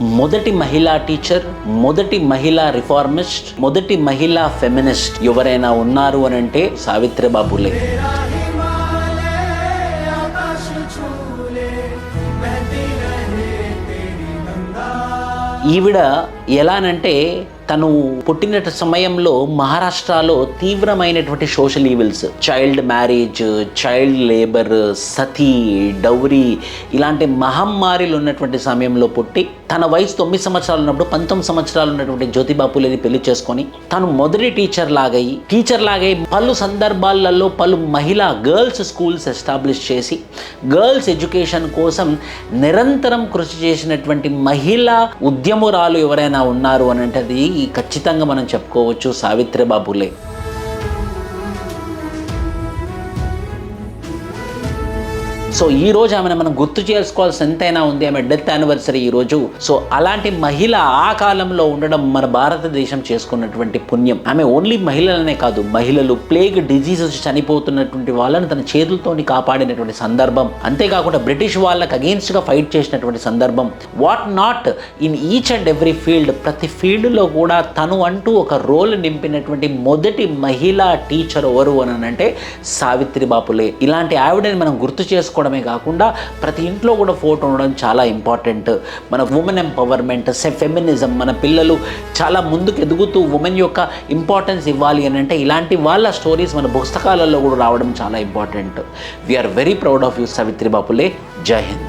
మొదటి మహిళా టీచర్, మొదటి మహిళా రిఫార్మిస్ట్, మొదటి మహిళా ఫెమినిస్ట్ ఎవరైనా ఉన్నారు అని అంటే సావిత్రిబాయి ఫులే. ఈవిడ ఎలానంటే తను పుట్టిన సమయంలో మహారాష్ట్రలో తీవ్రమైనటువంటి social evils, child marriage, child labour, sati, dowry ఇలాంటి మహమ్మారిలు ఉన్నటువంటి సమయంలో పుట్టి తన వయసు 9 సంవత్సరాలు ఉన్నప్పుడు 19 సంవత్సరాలు ఉన్నటువంటి జ్యోతిబాయి ఫులేని పెళ్లి చేసుకొని తను మొదటి టీచర్ లాగై పలు సందర్భాలలో పలు మహిళా గర్ల్స్ స్కూల్స్ ఎస్టాబ్లిష్ చేసి గర్ల్స్ ఎడ్యుకేషన్ కోసం నిరంతరం కృషి చేసినటువంటి మహిళా ఉద్యమురాలు ఎవరైనా ఉన్నారు అని అంటే అది ఖచ్చితంగా మనం చెప్పుకోవచ్చు సావిత్రిబాయి ఫులే. సో ఈ రోజు ఆమెను మనం గుర్తు చేసుకోవాల్సి ఎంతైనా ఉంది. ఆమె డెత్ యానివర్సరీ ఈరోజు. సో అలాంటి మహిళ ఆ కాలంలో ఉండడం మన భారతదేశం చేసుకున్నటువంటి పుణ్యం. ఆమె ఓన్లీ మహిళలనే కాదు, మహిళలు ప్లేగ్ డిజీజ్ వచ్చి చనిపోతున్నటువంటి వాళ్ళని తన చేతులతోని కాపాడినటువంటి సందర్భం, అంతేకాకుండా బ్రిటిష్ వాళ్ళకి అగెయిన్స్ట్గా ఫైట్ చేసినటువంటి సందర్భం. What not in each and every field, ప్రతి ఫీల్డ్లో కూడా తను అంటూ ఒక రోల్ నింపినటువంటి మొదటి మహిళా టీచర్ ఎవరు అని అంటే సావిత్రిబాయి ఫులే. ఇలాంటి ఆవిడని మనం గుర్తు చేసుకోవడమే కాకుండా ప్రతి ఇంట్లో కూడా ఫోటో ఉండడం చాలా ఇంపార్టెంట్. మన ఉమెన్ ఎంపవర్మెంట్, ఫెమినిజం, మన పిల్లలు చాలా ముందుకు ఎదుగుతూ ఉమెన్ యొక్క ఇంపార్టెన్స్ ఇవ్వాలి అని అంటే ఇలాంటి వాళ్ళ స్టోరీస్ మన పుస్తకాలలో కూడా రావడం చాలా important. We are very proud of you Savitribai Phule. జై హింద్.